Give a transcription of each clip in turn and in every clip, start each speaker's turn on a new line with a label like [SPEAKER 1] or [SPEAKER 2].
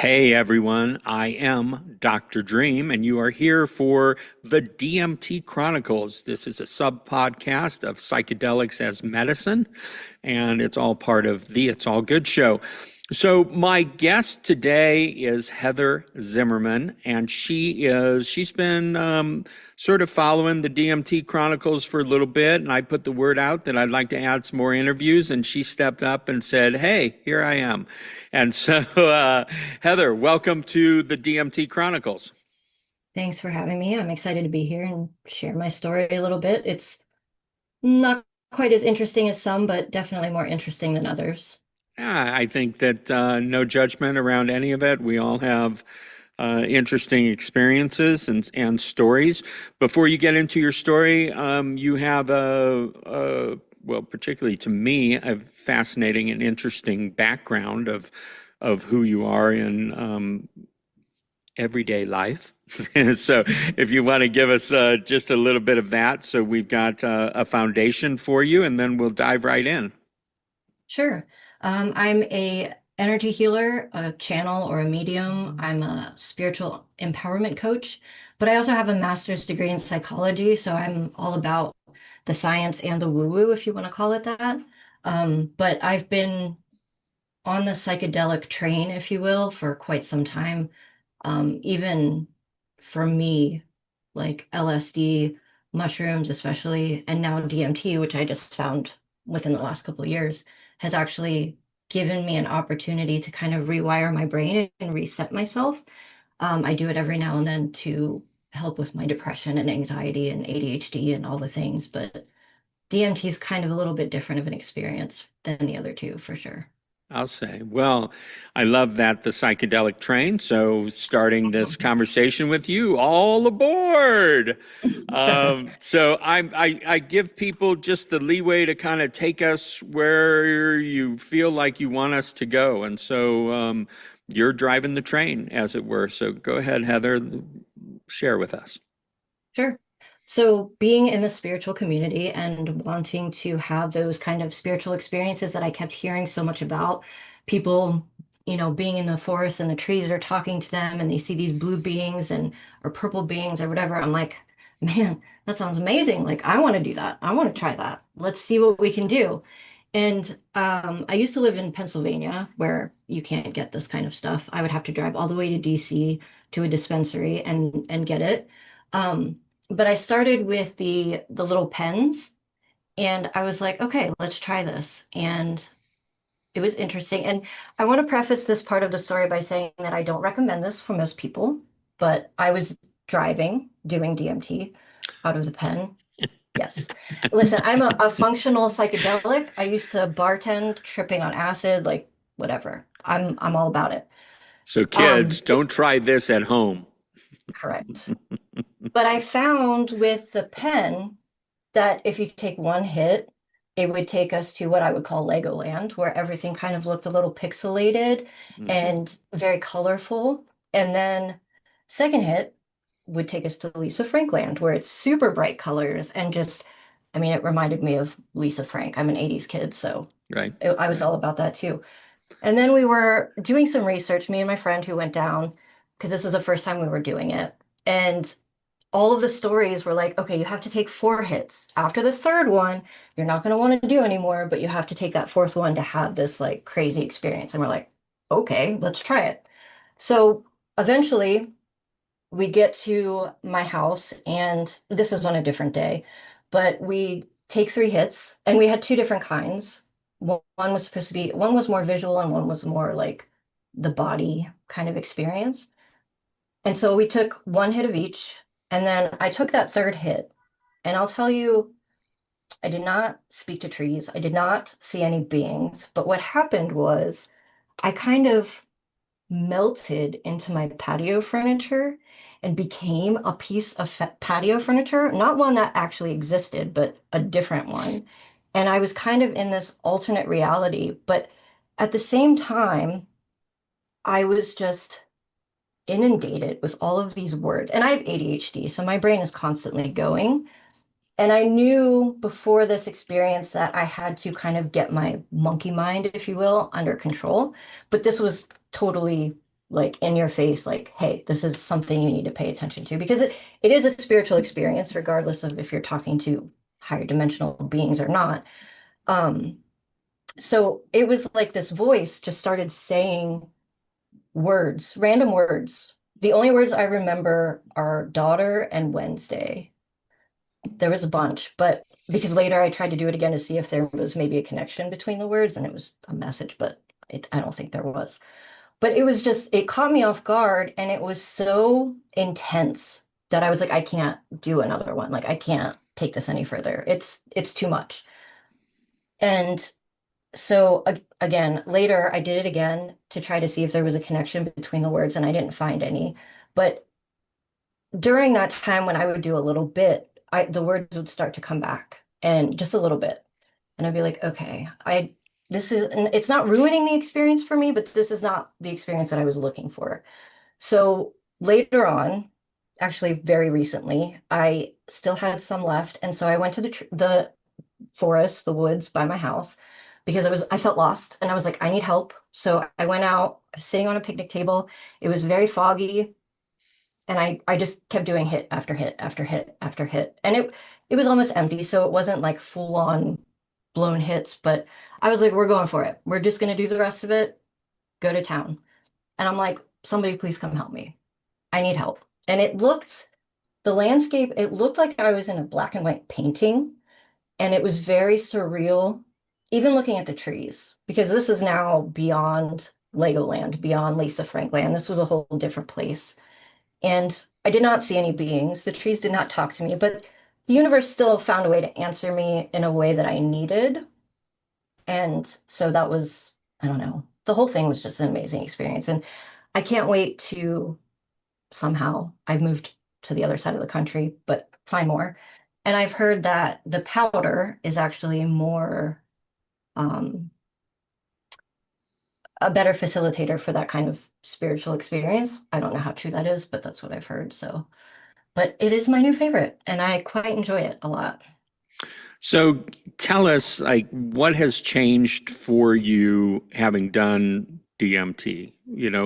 [SPEAKER 1] Hey everyone, I am Dr. Dream, and you are here for the DMT Chronicles. This is a sub podcast of Psychedelics as Medicine, and it's all part of the It's All Good show. So, my guest today is Heather Zimmerman, and she's been sort of following the DMT Chronicles for a little bit, and I put the word out that I'd like to add some more interviews, and she stepped up and said, "Hey, here I am." And so, Heather, welcome to the DMT Chronicles.
[SPEAKER 2] Thanks for having me. I'm excited to be here and share my story a little bit. It's not quite as interesting as some, but definitely more interesting than others.
[SPEAKER 1] Yeah, I think that no judgment around any of it. We all have interesting experiences and stories. Before you get into your story, you have well, particularly to me, a fascinating and interesting background of who you are in everyday life. So, if you want to give us just a little bit of that, so we've got a foundation for you, and then we'll dive right in.
[SPEAKER 2] Sure. I'm a energy healer, a channel or a medium. I'm a spiritual empowerment coach, but I also have a master's degree in psychology, so I'm all about the science and the woo-woo, if you want to call it that. But I've been on the psychedelic train, if you will, for quite some time. Even for me, like LSD, mushrooms especially, and now DMT, which I just found within the last couple of years, has actually given me an opportunity to kind of rewire my brain and reset myself. I do it every now and then to help with my depression and anxiety and ADHD and all the things, but DMT is kind of a little bit different of an experience than the other two, for sure.
[SPEAKER 1] I'll say, well, I love that the psychedelic train. So, starting this conversation with you, all aboard. So I give people just the leeway to kind of take us where you feel like you want us to go. And so you're driving the train, as it were. So, go ahead, Heather, share with us.
[SPEAKER 2] Sure. So being in the spiritual community and wanting to have those kind of spiritual experiences that I kept hearing so much about, people, being in the forest and the trees are talking to them and they see these blue beings and or purple beings or whatever. I'm like, man, that sounds amazing. Like I want to do that. I want to try that. Let's see what we can do. And I used to live in Pennsylvania where you can't get this kind of stuff. I would have to drive all the way to DC to a dispensary and get it. But I started with the little pens and I was like, okay, let's try this. And it was interesting. And I want to preface this part of the story by saying that I don't recommend this for most people, but I was driving, doing DMT out of the pen. Yes. Listen, I'm a functional psychedelic. I used to bartend, tripping on acid, like whatever. I'm all about it.
[SPEAKER 1] So, kids, don't
[SPEAKER 2] It's
[SPEAKER 1] try this at home.
[SPEAKER 2] correct. But I found with the pen that if you take one hit, it would take us to what I would call Legoland, where everything kind of looked a little pixelated
[SPEAKER 1] Mhm.
[SPEAKER 2] and very colorful. And then second hit would take us to Lisa Frankland, where it's super bright colors and just, I mean, it reminded me of Lisa Frank. I'm an 80s kid, so
[SPEAKER 1] Right,
[SPEAKER 2] I was
[SPEAKER 1] right.
[SPEAKER 2] all about that too. And then we were doing some research, me and my friend who went down, because this was the first time we were doing it. And all of the stories were like, okay, you have to take four hits. After the third one, you're not going to want to do anymore, but you have to take that fourth one to have this like crazy experience. And we're like, okay, let's try it. So eventually we get to my house, and this is on a different day, but we take three hits, and we had two different kinds. One was supposed to be, one was more visual, and one was more like the body kind of experience. And so we took one hit of each, and then I took that third hit. And I'll tell you, I did not speak to trees. I did not see any beings. But what happened was I kind of melted into my patio furniture and became a piece of patio furniture, not one that actually existed, but a different one. And I was kind of in this alternate reality. But at the same time, I was just inundated with all of these words. And I have ADHD, so my brain is constantly going. And I knew before this experience that I had to kind of get my monkey mind, if you will, under control. But this was totally like in your face, like, hey, this is something you need to pay attention to because it is a spiritual experience, regardless of if you're talking to higher dimensional beings or not. Um, so it was like this voice just started saying words, random words. The only words I remember are daughter and Wednesday. There was a bunch, but because later I tried to do it again to see if there was maybe a connection between the words, and it was a message, but I don't think there was. But it was just, it caught me off guard, and it was so intense that I was like, I can't do another one. Like, I can't take this any further. It's too much. And so again, later I did it again to try to see if there was a connection between the words, and I didn't find any. But during that time when I would do a little bit, the words would start to come back and just a little bit. And I'd be like, okay, this is, and it's not ruining the experience for me, but this is not the experience that I was looking for. So later on, actually very recently, I still had some left. And so I went to the forest, the woods by my house because I felt lost and I was like, I need help. So I went out sitting on a picnic table. It was very foggy. And I just kept doing hit after hit after hit after hit. And it was almost empty, so it wasn't like full on blown hits, but I was like, we're going for it. We're just gonna do the rest of it, go to town. And I'm like, somebody please come help me. I need help. And the landscape, it looked like I was in a black and white painting, and it was very surreal, even looking at the trees, because this is now beyond Legoland, beyond Lisa Frankland. This was a whole different place. And I did not see any beings. The trees did not talk to me, but the universe still found a way to answer me in a way that I needed. And so that was, I don't know, the whole thing was just an amazing experience. And I can't wait to somehow, I've moved to the other side of the country, but find more. And I've heard that the powder is actually more, um, a better facilitator for that kind of spiritual experience. I don't know how true that is, but that's what I've heard. So. But it is my new favorite, and I quite enjoy it a lot.
[SPEAKER 1] So tell us, like, what has changed for you having done DMT? You're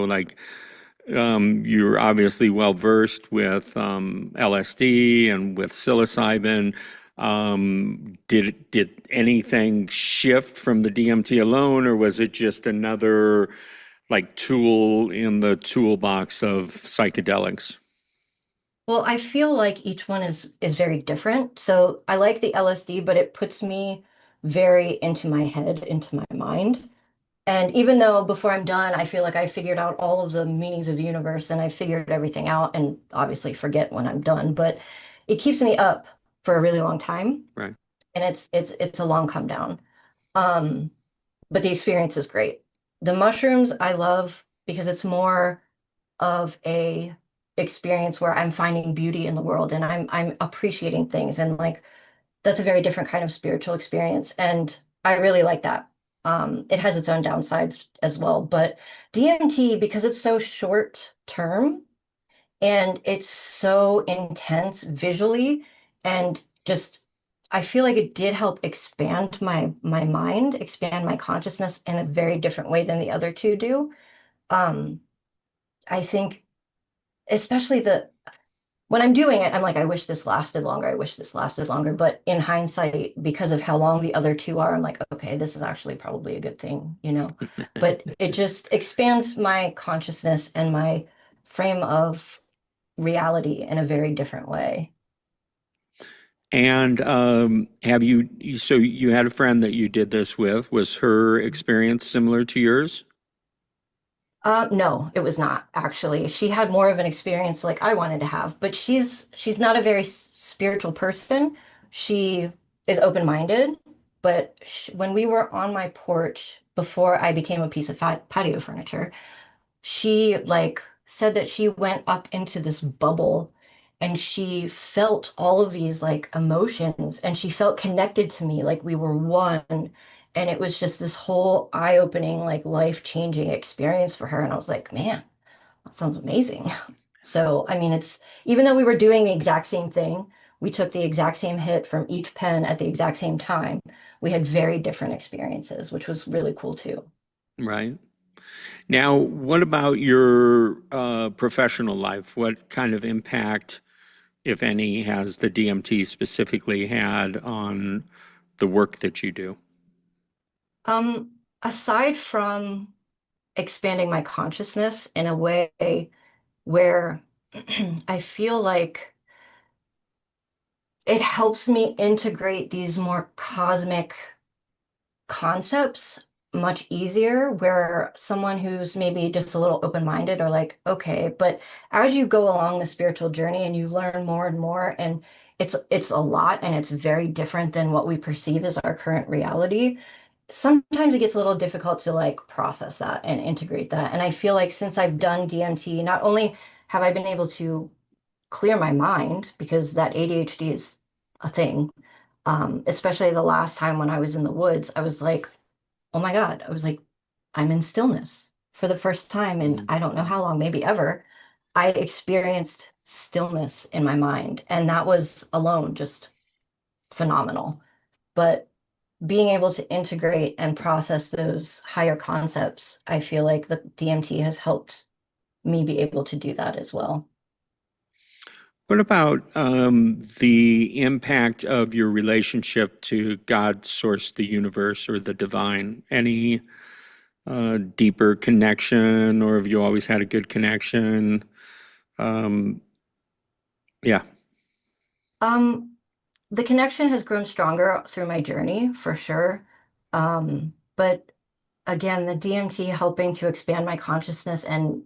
[SPEAKER 1] obviously well versed with LSD and with psilocybin. Did anything shift from the DMT alone, or was it just another like tool in the toolbox of psychedelics?
[SPEAKER 2] Well, I feel like each one is very different. So I like the LSD, but it puts me very into my head, into my mind. And even though before I'm done, I feel like I figured out all of the meanings of the universe and I figured everything out and obviously forget when I'm done, but it keeps me up for a really long time.
[SPEAKER 1] Right.
[SPEAKER 2] And it's a long come down. Um, but the experience is great. The mushrooms I love because it's more of a experience where I'm finding beauty in the world and I'm appreciating things and like that's a very different kind of spiritual experience and I really like that. It has its own downsides as well, but DMT because it's so short term and it's so intense visually and just I feel like it did help expand my mind, expand my consciousness in a very different way than the other two do. Um, I think especially the when I'm doing it, I'm like, I wish this lasted longer. I wish this lasted longer. But in hindsight, because of how long the other two are, I'm like, okay, this is actually probably a good thing, you know? But it just expands my consciousness and my frame of reality in a very different way.
[SPEAKER 1] And so you had a friend that you did this with. Was her experience similar to yours?
[SPEAKER 2] No, it was not actually. She had more of an experience like I wanted to have, but she's not a very spiritual person. She is open-minded, but when we were on my porch before I became a piece of patio furniture, she like said that she went up into this bubble and she felt all of these like emotions and she felt connected to me like we were one. And it was just this whole eye-opening, like life-changing experience for her. And I was like, man, that sounds amazing. So, I mean, it's even though we were doing the exact same thing, we took the exact same hit from each pen at the exact same time. We had very different experiences, which was really cool too.
[SPEAKER 1] Right. Now, what about your professional life? What kind of impact, if any, has the DMT specifically had on the work that you do?
[SPEAKER 2] Aside from expanding my consciousness in a way where I feel like it helps me integrate these more cosmic concepts much easier, where someone who's maybe just a little open-minded are like, okay, but as you go along the spiritual journey and you learn more and more, and it's a lot and it's very different than what we perceive as our current reality. Sometimes it gets a little difficult to like process that and integrate that. And I feel like since I've done DMT, not only have I been able to clear my mind because that ADHD is a thing. Especially the last time when I was in the woods, I was like, oh my God, I was like, I'm in stillness for the first time in
[SPEAKER 1] Mm.
[SPEAKER 2] I don't know how long, maybe ever. I experienced stillness in my mind, and that was alone just phenomenal. But being able to integrate and process those higher concepts, I feel like the DMT has helped me be able to do that as well.
[SPEAKER 1] What about the impact of your relationship to God, source, the universe, or the divine? Any deeper connection, or have you always had a good connection? Um, yeah.
[SPEAKER 2] Um, the connection has grown stronger through my journey for sure. But again, the DMT helping to expand my consciousness and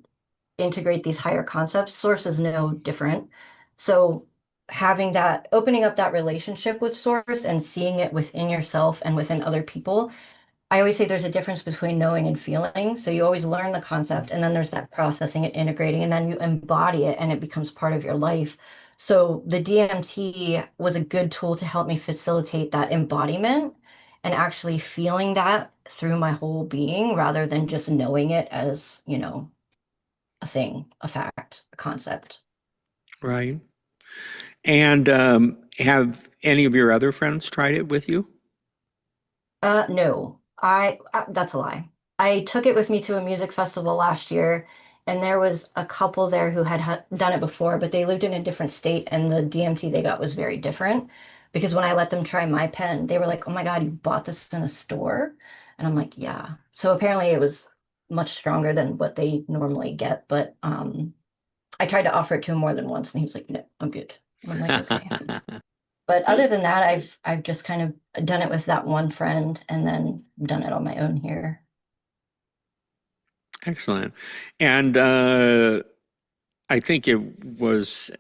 [SPEAKER 2] integrate these higher concepts, source is no different. So having that, opening up that relationship with source and seeing it within yourself and within other people, I always say there's a difference between knowing and feeling. So you always learn the concept, and then there's that processing it, integrating, and then you embody it, and it becomes part of your life. So the DMT was a good tool to help me facilitate that embodiment and actually feeling that through my whole being rather than just knowing it as, a thing, a fact, a concept.
[SPEAKER 1] Right. And have any of your other friends tried it with you?
[SPEAKER 2] No, that's a lie. I took it with me to a music festival last year, and there was a couple there who had done it before, but they lived in a different state, and the DMT they got was very different. Because when I let them try my pen, they were like, "Oh my God, you bought this in a store?" And I'm like, "Yeah." So apparently it was much stronger than what they normally get, but I tried to offer it to him more than once, and he was like, "No, I'm good." And I'm like, "Okay." But other than that, I've just kind of done it with that one friend and then done it on my own here.
[SPEAKER 1] Excellent. And I think it was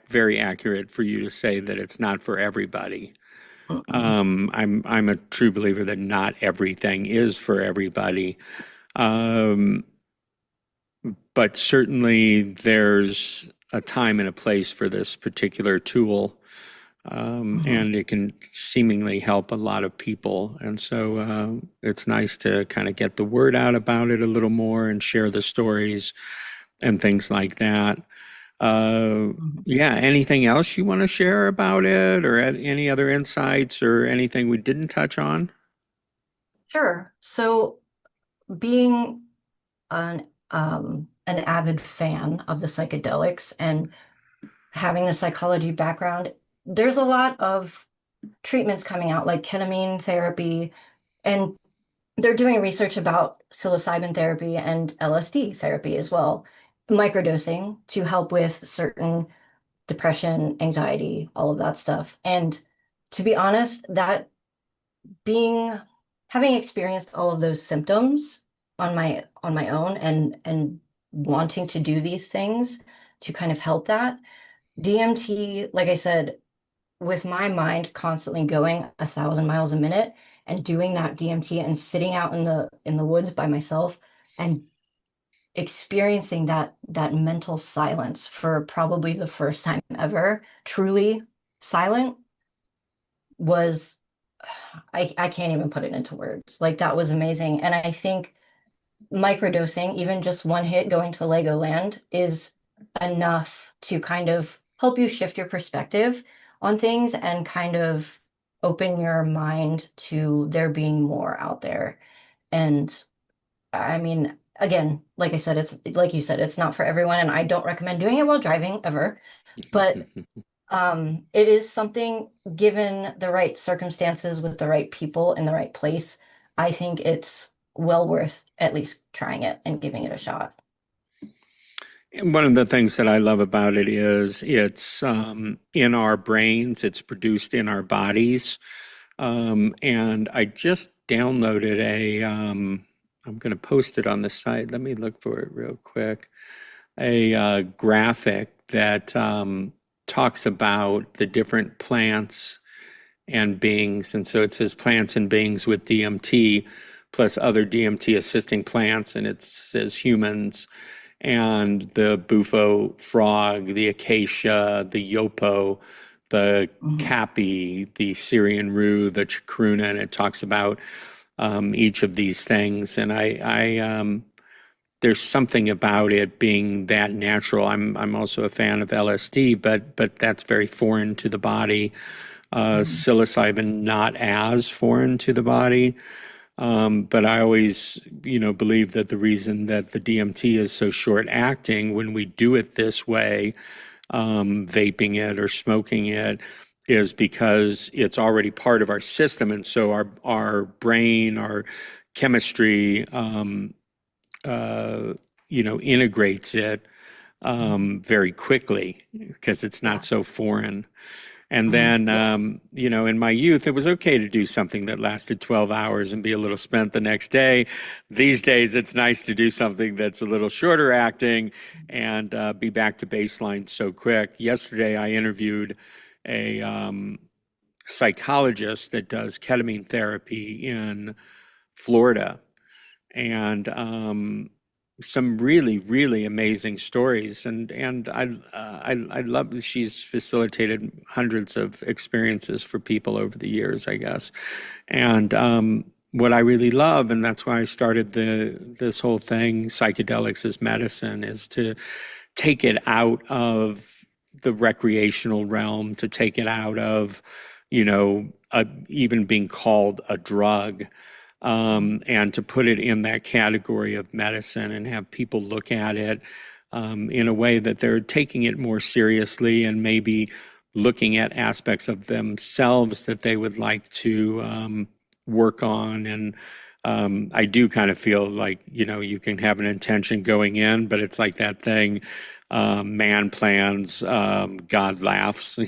[SPEAKER 1] very accurate for you to say that it's not for everybody.
[SPEAKER 2] Mm-mm.
[SPEAKER 1] I'm a true believer that not everything is for everybody. Um, but certainly there's a time and a place for this particular tool.
[SPEAKER 2] Mhm.
[SPEAKER 1] And it can seemingly help a lot of people. And so it's nice to kind of get the word out about it a little more and share the stories and things like that. Uh,
[SPEAKER 2] Mhm.
[SPEAKER 1] yeah, anything else you want to share about it, or any other insights or anything we didn't touch on?
[SPEAKER 2] Sure. So being an avid fan of the psychedelics and having the psychology background, there's a lot of treatments coming out like ketamine therapy, and they're doing research about psilocybin therapy and LSD therapy as well, microdosing to help with certain depression, anxiety, all of that stuff. And to be honest, that being having experienced all of those symptoms on my own and wanting to do these things to kind of help that, DMT, like I said, with my mind constantly going 1,000 miles a minute and doing that DMT and sitting out in the woods by myself and experiencing that mental silence for probably the first time ever, truly silent, was I can't even put it into words. Like that was amazing. And I think microdosing, even just one hit going to Legoland, is enough to kind of help you shift your perspective on things and kind of open your mind to there being more out there. And I mean, again, like I said, it's like you said, it's not for everyone, and I don't recommend doing it while driving ever. But it is something, given the right circumstances with the right people in the right place, I think it's well worth at least trying it and giving it a shot.
[SPEAKER 1] And one of the things that I love about it is it's in our brains, it's produced in our bodies. And I just downloaded I'm going to post it on the site. Let me look for it real quick. A graphic that talks about the different plants and beings. And so it says plants and beings with DMT plus other DMT assisting plants. And it says humans and the bufo frog, the acacia, the yopo, the
[SPEAKER 2] Mhm.
[SPEAKER 1] capi, the Syrian rue, the chacruna, and it talks about each of these things. And there's something about it being that natural. I'm also a fan of LSD, but that's very foreign to the body.
[SPEAKER 2] Mhm.
[SPEAKER 1] Psilocybin not as foreign to the body. But I always, believe that the reason that the DMT is so short acting when we do it this way, vaping it or smoking it, is because it's already part of our system. And so our brain, our chemistry, uh, integrates it
[SPEAKER 2] Mhm.
[SPEAKER 1] very quickly because it's not
[SPEAKER 2] Yeah.
[SPEAKER 1] so foreign. And
[SPEAKER 2] Mhm.
[SPEAKER 1] then,
[SPEAKER 2] Yes.
[SPEAKER 1] in my youth, it was okay to do something that lasted 12 hours and be a little spent the next day. These days, it's nice to do something that's a little shorter acting and be back to baseline so quick. Yesterday, I interviewed a psychologist that does ketamine therapy in Florida, and some really, really amazing stories. And I love that she's facilitated hundreds of experiences for people over the years, I guess. And what I really love, and that's why I started this whole thing, psychedelics as medicine, is to take it out of the recreational realm, to take it out of, even being called a drug,
[SPEAKER 2] Mhm.
[SPEAKER 1] and to put it in that category of medicine and have people look at it in a way that they're taking it more seriously and maybe looking at aspects of themselves that they would like to work on. And I do kind of feel like, you can have an intention going in, but it's like that thing, man plans, God laughs.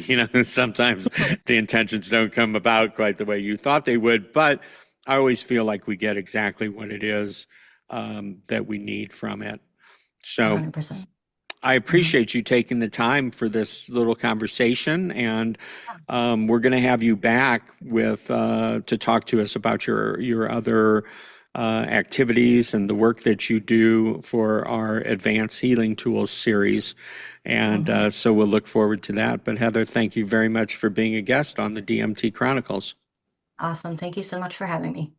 [SPEAKER 1] Sometimes the intentions don't come about quite the way you thought they would, but I always feel like we get exactly what it is that we need from it. So
[SPEAKER 2] 100%.
[SPEAKER 1] I
[SPEAKER 2] Mhm.
[SPEAKER 1] appreciate you taking the time for this little conversation, and we're going to have you back with to talk to us about your other activities and the work that you do for our Advanced Healing Tools series. And
[SPEAKER 2] Mhm.
[SPEAKER 1] so we'll look forward to that. But Heather, thank you very much for being a guest on the DMT Chronicles.
[SPEAKER 2] Awesome. Thank you so much for having me.